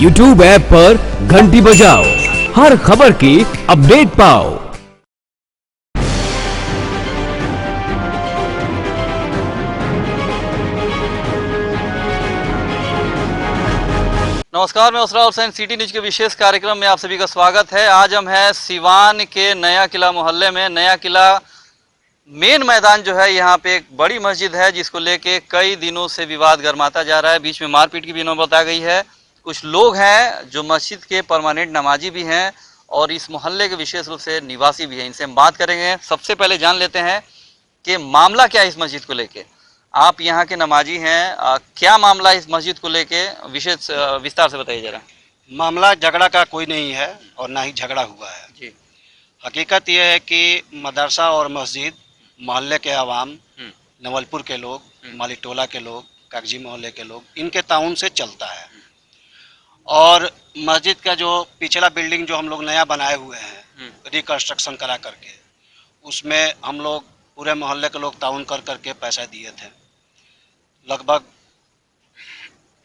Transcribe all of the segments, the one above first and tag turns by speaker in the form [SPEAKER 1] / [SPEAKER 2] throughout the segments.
[SPEAKER 1] YouTube app पर घंटी बजाओ, हर खबर की अपडेट पाओ।
[SPEAKER 2] नमस्कार, मैं उसरा हुसैन, सिटी न्यूज के विशेष कार्यक्रम में आप सभी का स्वागत है। आज हम हैं सिवान के नया किला मोहल्ले में। नया किला मेन मैदान जो है, यहाँ पे एक बड़ी मस्जिद है जिसको लेके कई दिनों से विवाद गरमाता जा रहा है। बीच में मारपीट की भी नौबत आ गई है। कुछ लोग हैं जो मस्जिद के परमानेंट नमाजी भी हैं और इस मोहल्ले के विशेष रूप से निवासी भी हैं। इनसे हम बात करेंगे। सबसे पहले जान लेते हैं कि मामला क्या है इस मस्जिद को लेके। आप यहाँ के नमाजी हैं, क्या मामला है इस मस्जिद को लेके, विशेष विस्तार से बताइए जरा।
[SPEAKER 3] मामला झगड़ा का कोई नहीं है और ना ही झगड़ा हुआ है
[SPEAKER 2] जी।
[SPEAKER 3] हकीकत यह है कि मदरसा और मस्जिद मोहल्ले के आवाम, नवलपुर के लोग, मालिक टोला के लोग, कागजी मोहल्ले के लोग, इनके ताउन से चलता है। और मस्जिद का जो पिछला बिल्डिंग जो हम लोग नया बनाए हुए हैं रिकंस्ट्रक्शन करा करके, उसमें हम लोग पूरे मोहल्ले के लोग ताउन कर करके पैसा दिए थे। लगभग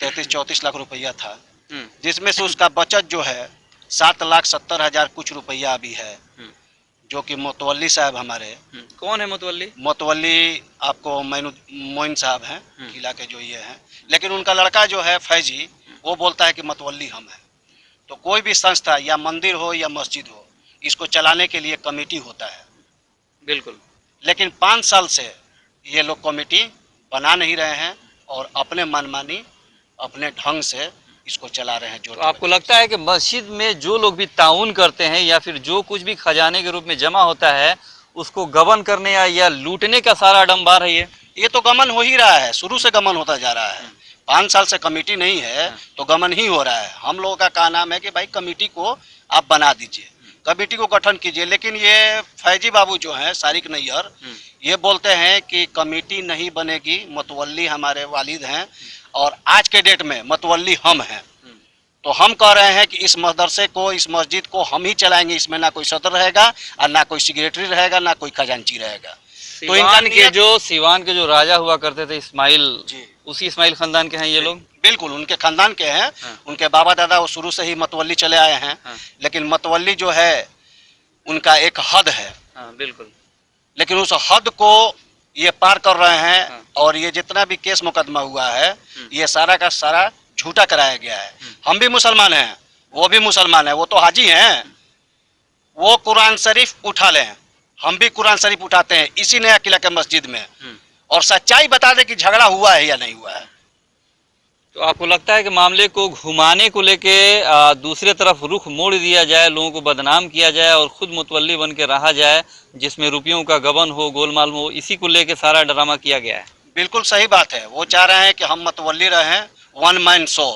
[SPEAKER 3] 33-34 लाख रुपया था, जिसमें से उसका बचत जो है 7,70,000 कुछ रुपया अभी है, जो कि मोतवल्ली साहब हमारे।
[SPEAKER 2] कौन है मोतवल्ली?
[SPEAKER 3] मोतवल्ली आपको मोइन साहब हैं, किला के जो ये हैं, लेकिन उनका लड़का जो है फैजी, वो बोलता है कि मतवल्ली हम हैं। तो कोई भी संस्था या मंदिर हो या मस्जिद हो, इसको चलाने के लिए कमेटी होता है।
[SPEAKER 2] बिल्कुल।
[SPEAKER 3] लेकिन 5 साल से ये लोग कमेटी बना नहीं रहे हैं और अपने मनमानी, अपने ढंग से इसको चला रहे हैं। जो
[SPEAKER 2] तो आपको लगता है कि मस्जिद में जो लोग भी ताउन करते हैं या फिर जो कुछ भी खजाने के रूप में जमा होता है, उसको गबन करने या लूटने का सारा अडम्बार है ये
[SPEAKER 3] तो गमन हो ही रहा है, शुरू से गमन होता जा रहा है। 5 साल से कमेटी नहीं है तो गमन ही हो रहा है। हम लोगों का कहना है कि भाई कमेटी को आप बना दीजिए, कमेटी को गठन कीजिए। लेकिन ये फैजी बाबू जो हैं, सारिक नैयर, ये बोलते हैं कि कमेटी नहीं बनेगी, मतवल्ली हमारे वालिद हैं और आज के डेट में मतवल्ली हम हैं। तो हम कह रहे हैं कि इस मदरसे को, इस मस्जिद को हम ही चलाएंगे। इसमें ना कोई सदर रहेगा और ना कोई सेक्रेटरी रहेगा, ना कोई खजांची रहेगा।
[SPEAKER 2] तो इनका सिवान के जो राजा हुआ करते थे इस्माइल जी, उसी इस्माइल खानदान के हैं ये लोग।
[SPEAKER 3] बिल्कुल उनके खानदान के हैं। उनके बाबा दादा वो शुरू से ही मतवल्ली चले आए हैं। लेकिन मतवल्ली जो है उनका एक हद है।
[SPEAKER 2] बिल्कुल।
[SPEAKER 3] लेकिन उस हद को ये पार कर रहे हैं और ये जितना भी केस मुकदमा हुआ है, ये सारा का सारा झूठा कराया गया है। हम भी मुसलमान हैं, वो भी मुसलमान है, वो तो हाजी हैं। वो कुरान शरीफ उठा लें, हम भी कुरान शरीफ उठाते हैं इसी नया किला के मस्जिद में, और सच्चाई बता दे कि झगड़ा हुआ है या नहीं हुआ है।
[SPEAKER 2] तो आपको लगता है कि मामले को घुमाने को लेके दूसरे तरफ रुख मोड़ दिया जाए, लोगों को बदनाम किया जाए और खुद मुतवल्ली बन के रहा जाए, जिसमें रुपयों का गबन हो, गोलमाल हो, इसी को लेके सारा ड्रामा किया गया है? बिल्कुल
[SPEAKER 3] सही बात है। वो चाह रहे हैं कि हम मतवल्ली रहें, वन मैन शो।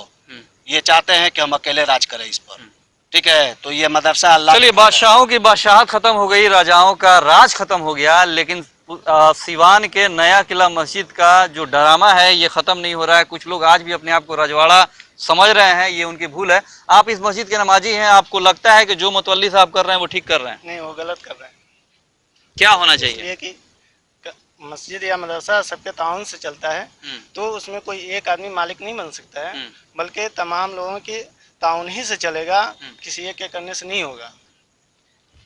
[SPEAKER 3] ये चाहते हैं कि हम अकेले राज करें इस पर। ठीक है, तो ये मदरसा अल्लाह।
[SPEAKER 2] चलिए, बादशाहों की बादशाहत खत्म हो गई, राजाओं का राज खत्म हो गया, लेकिन सिवान के नया किला मस्जिद का जो ड्रामा है ये खत्म नहीं हो रहा है। कुछ लोग आज भी अपने आप को रजवाड़ा समझ रहे हैं, ये उनकी भूल है। आप इस मस्जिद के नमाजी हैं, आपको लगता है कि जो मुतवल्ली साहब कर रहे हैं वो ठीक कर रहे हैं?
[SPEAKER 4] नहीं, वो गलत कर रहे हैं।
[SPEAKER 2] क्या होना चाहिए?
[SPEAKER 4] कि मस्जिद या मदरसा सबके ताउन से चलता है, तो उसमें कोई एक आदमी मालिक नहीं बन सकता है, बल्कि तमाम लोगों की ताउन ही से चलेगा, किसी एक के करने से नहीं होगा।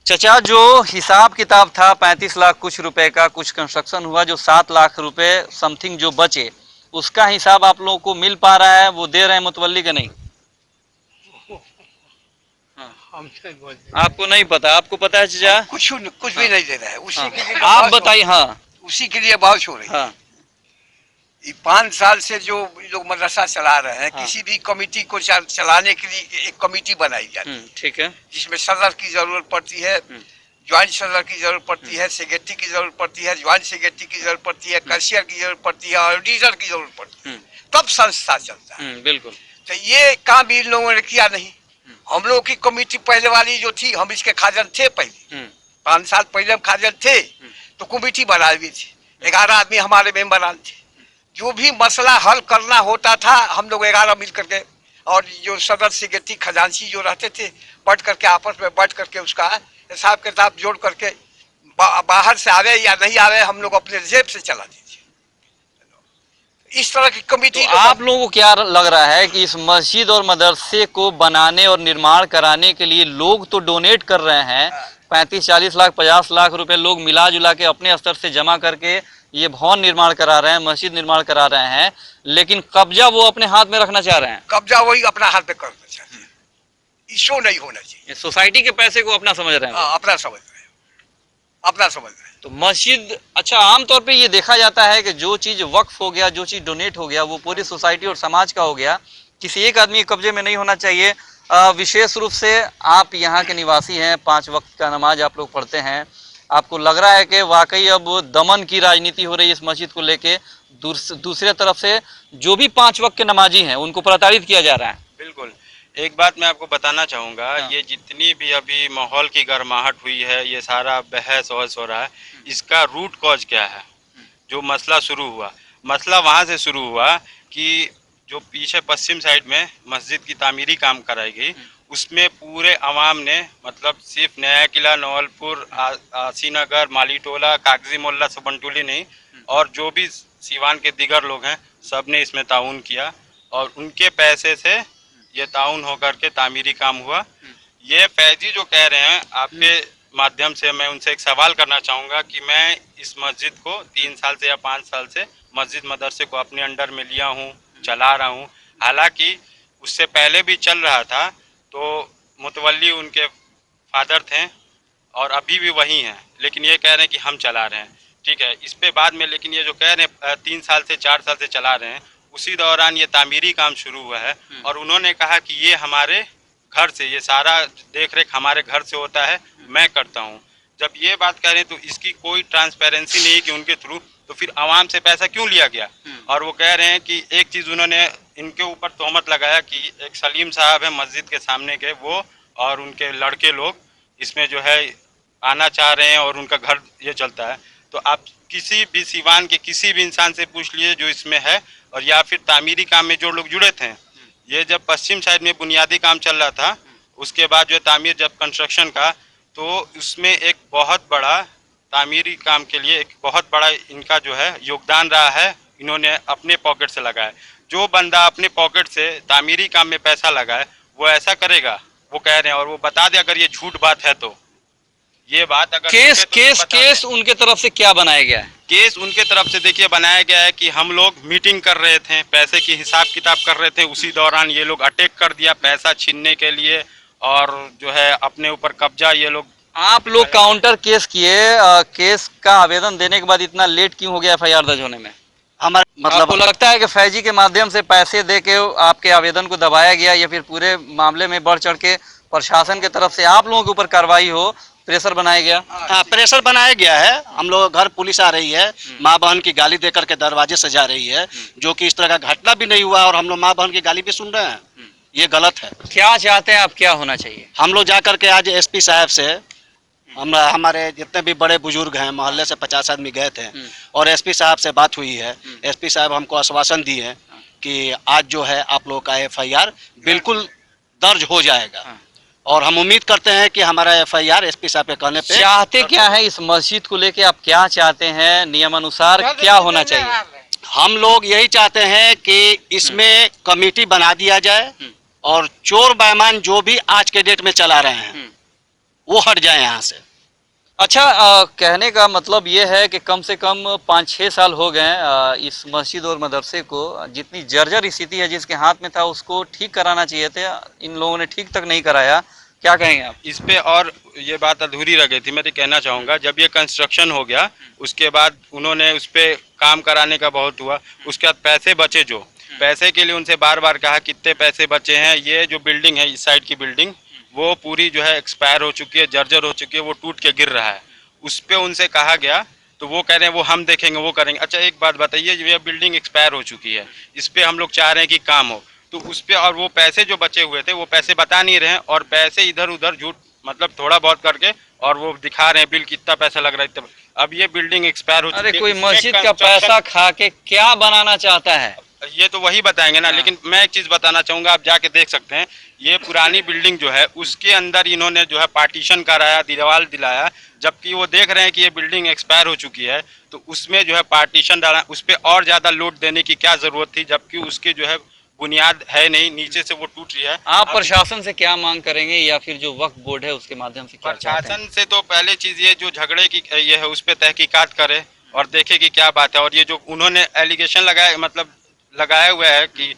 [SPEAKER 2] चचा, जो हिसाब किताब था 35 लाख कुछ रुपए का, कुछ कंस्ट्रक्शन हुआ, जो 7 लाख रुपए समथिंग जो बचे, उसका हिसाब आप लोगों को मिल पा रहा है? वो दे रहे हैं मुतवल्ली का? नहीं,
[SPEAKER 4] हम नहीं बोलते।
[SPEAKER 2] आपको नहीं पता? आपको पता है चचा?
[SPEAKER 5] कुछ भी नहीं दे रहा है। उसी के लिए
[SPEAKER 2] आप बताइए। हाँ,
[SPEAKER 5] उसी के लिए बहस हो रही है। 5 साल से जो लोग मदरसा चला रहे हैं, किसी भी कमेटी को चलाने के लिए एक कमेटी बनाई जाती है।
[SPEAKER 2] ठीक है,
[SPEAKER 5] जिसमें सदर की जरूरत पड़ती है, ज्वाइंट सदर की जरूरत पड़ती है, सेक्रेटरी की जरूरत पड़ती है, ज्वाइंट सेक्रेटरी की जरूरत पड़ती है, कैशियर की जरूरत पड़ती है, ऑडिटर की जरूरत पड़ती है, तब संस्था चलता है।
[SPEAKER 2] बिल्कुल।
[SPEAKER 5] तो ये काम भी इन लोगों ने किया नहीं। हम लोग की कमेटी पहले वाली जो थी, हम इसके खाजन थे पहले, 5 साल पहले हम खाजन थे, तो कमेटी बना दी थी। 11 आदमी हमारे मेंबर थे। जो भी मसला हल करना होता था, हम लोग 11 मिल करके, और जो सदर सेक्रेटरी खजांची जो रहते थे, बैठ करके आपस में बैठ करके उसका हिसाब किताब जोड़ करके बाहर से आवे या नहीं आवे, हम लोग अपने जेब से चला दीजिए। इस तरह की कमेटी
[SPEAKER 2] तो आप लोगों को क्या लग रहा है कि इस मस्जिद और मदरसे को बनाने और निर्माण कराने के लिए लोग तो डोनेट कर रहे हैं, 35-40 लाख 50 लाख रुपए लोग मिला जुला के अपने स्तर से जमा करके ये भवन निर्माण करा रहे हैं, मस्जिद निर्माण करा रहे हैं, लेकिन कब्जा वो अपने हाथ में रखना चाह रहे हैं।
[SPEAKER 5] कब्जा वही अपना हाथ में करना चाहते हैं, इसो नहीं होना चाहिए।
[SPEAKER 2] ये सोसाइटी के पैसे को अपना समझ रहे हैं।
[SPEAKER 5] हाँ, अपना समझ रहे हैं, अपना समझ रहे हैं।
[SPEAKER 2] तो मस्जिद, अच्छा, आमतौर पे ये देखा जाता है कि जो चीज वक्फ हो गया, जो चीज डोनेट हो गया, वो पूरी सोसाइटी और समाज का हो गया, किसी एक आदमी के कब्जे में नहीं होना चाहिए। विशेष रूप से आप यहाँ के निवासी हैं, 5 वक्त का नमाज आप लोग पढ़ते हैं, आपको लग रहा है कि वाकई अब दमन की राजनीति हो रही है इस मस्जिद को लेके, दूसरे तरफ से जो भी 5 वक्त के नमाजी हैं उनको प्रताड़ित किया जा रहा है।
[SPEAKER 6] बिल्कुल, एक बात मैं आपको बताना चाहूँगा, ये जितनी भी अभी माहौल की गर्माहट हुई है, ये सारा बहस वहस हो रहा है, इसका रूट कॉज क्या है? जो मसला शुरू हुआ, मसला वहाँ से शुरू हुआ कि जो पीछे पश्चिम साइड में मस्जिद की तामीरी काम कराई गई, उसमें पूरे अवाम ने, मतलब सिर्फ नया किला, नवलपुर, आसीनगर, मालीटोला, कागजी मोहल्ला, सुबनटोली नहीं, और जो भी सीवान के दीगर लोग हैं, सब ने इसमें ताउन किया और उनके पैसे से ये ताउन होकर के तामीरी काम हुआ। ये फैजी जो कह रहे हैं, आपके माध्यम से मैं उनसे एक सवाल करना चाहूँगा कि मैं इस मस्जिद को 3 साल से या 5 साल से मस्जिद मदरसे को अपने अंडर में लिया हूँ, चला रहा हूँ, हालांकि उससे पहले भी चल रहा था, तो मुतवल्ली उनके फादर थे और अभी भी वही हैं, लेकिन ये कह रहे हैं कि हम चला रहे हैं, ठीक है, इस पे बाद में, लेकिन ये जो कह रहे हैं 3 साल से 4 साल से चला रहे हैं, उसी दौरान ये तामीरी काम शुरू हुआ है और उन्होंने कहा कि ये हमारे घर से, ये सारा देख रेख हमारे घर से होता है, मैं करता हूँ। जब ये बात कह रहे हैं तो इसकी कोई ट्रांसपेरेंसी नहीं कि उनके थ्रू, तो फिर आवाम से पैसा क्यों लिया गया? और वो कह रहे हैं कि एक चीज़ उन्होंने इनके ऊपर तोहमत लगाया कि एक सलीम साहब है मस्जिद के सामने के, वो और उनके लड़के लोग इसमें जो है आना चाह रहे हैं और उनका घर ये चलता है। तो आप किसी भी सीवान के किसी भी इंसान से पूछ लीजिए जो इसमें है, और या फिर तामीरी काम में जो लोग जुड़े थे, ये जब पश्चिम साइड में बुनियादी काम चल रहा था, उसके बाद जो तामीर जब कंस्ट्रक्शन का, तो उसमें एक बहुत बड़ा तामीरी काम के लिए एक बहुत बड़ा इनका जो है योगदान रहा है, इन्होंने अपने पॉकेट से लगाया। जो बंदा अपने पॉकेट से तामीरी काम में पैसा लगाए वो ऐसा करेगा, वो कह रहे हैं, और वो बता दे अगर ये झूठ बात है तो, ये बात अगर
[SPEAKER 2] केस उनके तरफ से क्या बनाया गया है?
[SPEAKER 6] केस उनके तरफ से देखिए बनाया गया है कि हम लोग मीटिंग कर रहे थे, पैसे की हिसाब किताब कर रहे थे, उसी दौरान ये लोग अटैक कर दिया पैसा छीनने के लिए, और जो है अपने ऊपर कब्जा ये लोग।
[SPEAKER 2] आप लोग काउंटर केस किए, केस का आवेदन देने के बाद इतना लेट क्यों हो गया FIR दर्ज होने में?
[SPEAKER 3] हमारा मतलब
[SPEAKER 2] आपको लगता है कि फैजी के माध्यम से पैसे दे के आपके आवेदन को दबाया गया, या फिर पूरे मामले में बढ़ चढ़ के प्रशासन की तरफ से आप लोगों के ऊपर कार्रवाई हो, प्रेशर बनाया गया?
[SPEAKER 3] हाँ, प्रेशर बनाया गया है। हम लोग घर पुलिस आ रही है, माँ बहन की गाली दे करके दरवाजे से जा रही है, जो कि इस तरह का घटना भी नहीं हुआ और हम लोग माँ बहन की गाली भी सुन रहे हैं, ये गलत है।
[SPEAKER 2] क्या चाहते हैं आप, क्या होना चाहिए?
[SPEAKER 3] हम लोग जा करके आज SP साहब से, हमारे जितने भी बड़े बुजुर्ग हैं, मोहल्ले से 50 आदमी गए थे और SP साहब से बात हुई है। SP साहब हमको आश्वासन दिए हैं कि आज जो है आप लोगों का FIR बिल्कुल दर्ज हो जाएगा, और हम उम्मीद करते हैं कि हमारा FIR SP साहब के कहने पे।
[SPEAKER 2] चाहते क्या है इस मस्जिद को लेके, आप क्या चाहते हैं, नियमानुसार क्या होना चाहिए?
[SPEAKER 3] हम लोग यही चाहते हैं कि इसमें कमेटी बना दिया जाए और चोर बेईमान जो भी आज के डेट में चला रहे हैं वो हट जाए यहाँ से।
[SPEAKER 2] अच्छा, कहने का मतलब ये है कि कम से कम 5-6 साल हो गए इस मस्जिद और मदरसे को, जितनी जर्जर स्थिति है जिसके हाथ में था उसको ठीक कराना चाहिए था, इन लोगों ने ठीक तक नहीं कराया। क्या कहेंगे आप
[SPEAKER 6] इस पे? और ये बात अधूरी रह गई थी, मैं तो कहना चाहूँगा, जब ये कंस्ट्रक्शन हो गया उसके बाद उन्होंने उस पर काम कराने का बहुत हुआ, उसके बाद पैसे बचे, जो पैसे के लिए उनसे बार बार कहा कितने पैसे बचे हैं। ये जो बिल्डिंग है, इस साइड की बिल्डिंग, वो पूरी जो है एक्सपायर हो चुकी है, जर्जर हो चुकी है, वो टूट के गिर रहा है। उस पर उनसे कहा गया तो वो कह रहे हैं वो हम देखेंगे, वो करेंगे। अच्छा, एक बात बताइए, ये बिल्डिंग एक्सपायर हो चुकी है, इस पर हम लोग चाह रहे हैं कि काम हो, तो उस पर, और वो पैसे जो बचे हुए थे वो पैसे बता नहीं रहे हैं, और पैसे इधर उधर झूठ मतलब थोड़ा बहुत करके, और वो दिखा रहे हैं बिल कितना पैसा लग रहा है। अब ये बिल्डिंग एक्सपायर हो चुकी है।
[SPEAKER 2] अरे कोई मस्जिद का पैसा खा के क्या बनाना चाहता है?
[SPEAKER 6] ये तो वही बताएंगे ना, लेकिन मैं एक चीज बताना चाहूंगा, आप जाके देख सकते हैं, ये पुरानी बिल्डिंग जो है उसके अंदर इन्होंने जो है पार्टीशन कराया, दीवार दिलाया, जबकि वो देख रहे हैं कि ये बिल्डिंग एक्सपायर हो चुकी है, तो उसमें जो है पार्टीशन डाला, उस पर और ज्यादा लोड देने की क्या जरूरत थी, जबकि उसके जो है बुनियाद है नहीं, नीचे से वो टूट रही है।
[SPEAKER 2] आप प्रशासन से क्या मांग करेंगे या फिर जो वक्फ बोर्ड है उसके माध्यम से क्या चाहते हैं?
[SPEAKER 6] प्रशासन से तो पहले चीज ये जो झगड़े की ये है उस पर तहकीकात करे और देखे कि क्या बात है, और ये जो उन्होंने एलिगेशन लगाया, मतलब लगाया हुआ है कि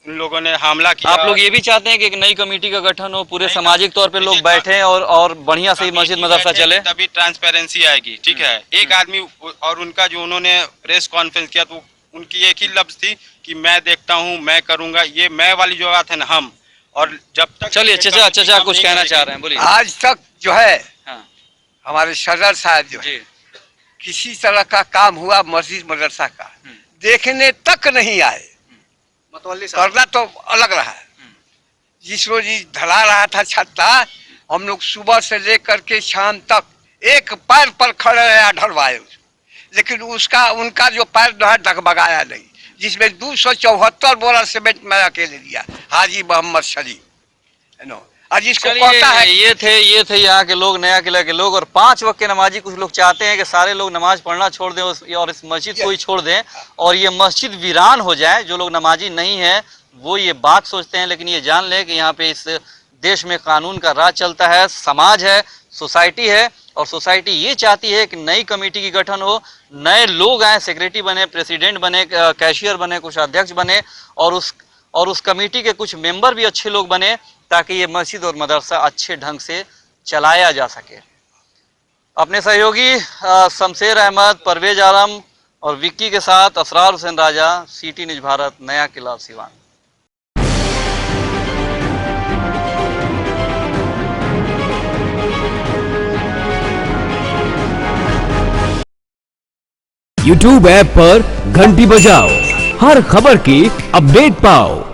[SPEAKER 6] उन लोगों ने हमला किया।
[SPEAKER 2] आप लोग ये भी चाहते हैं कि एक नई कमेटी का गठन हो, पूरे सामाजिक तौर पे लोग बैठे और बढ़िया से मस्जिद मदरसा चले,
[SPEAKER 6] तभी ट्रांसपेरेंसी आएगी। ठीक है, एक आदमी और उनका जो उन्होंने प्रेस कॉन्फ्रेंस किया तो उनकी एक ही लफ्ज थी कि मैं देखता हूँ, मैं करूंगा, ये मैं वाली जो बात है ना हम, और जब तक
[SPEAKER 2] चलिए चाचा कुछ कहना चाह रहे हैं, बोलिए।
[SPEAKER 5] आज तक जो है
[SPEAKER 2] हाँ।
[SPEAKER 5] हमारे सदर साहब जो है किसी तरह का काम हुआ मस्जिद मदरसा का देखने तक नहीं आए। करना तो अलग रहा है, जिस रोज ढला रहा था छत्ता, हम लोग सुबह से लेकर के शाम तक एक पैर पर खड़े रहे ढलवाए, लेकिन उसका उनका जो पैर डगमगाया नहीं, जिसमें 274 बोरा सीमेंट में अकेले दिया हाजी मोहम्मद शरीफ, है नो। और जिसको कहता है
[SPEAKER 2] ये थे यहाँ के लोग, नया किला के लोग, और 5 वक्त के नमाजी कुछ लोग चाहते हैं कि सारे लोग नमाज पढ़ना छोड़ दें और इस मस्जिद को ही छोड़ दें और ये मस्जिद वीरान हो जाए। जो लोग नमाजी नहीं है वो ये बात सोचते हैं, लेकिन ये जान ले कि यहाँ पे इस देश में कानून का राज चलता है, समाज है, सोसाइटी है, और सोसाइटी ये चाहती है कि नई कमेटी की गठन हो, नए लोग आए, सेक्रेटरी बने, प्रेसिडेंट बने, कैशियर बने, कुछ अध्यक्ष बने, और उस कमेटी के कुछ मेंबर भी अच्छे लोग बने, ताकि ये मस्जिद और मदरसा अच्छे ढंग से चलाया जा सके। अपने सहयोगी शमशेर अहमद, परवेज आलम और विक्की के साथ असरार हुसैन राजा, सिटी न्यूज़ भारत, नया किला, सिवान।
[SPEAKER 1] YouTube ऐप पर घंटी बजाओ, हर खबर की अपडेट पाओ।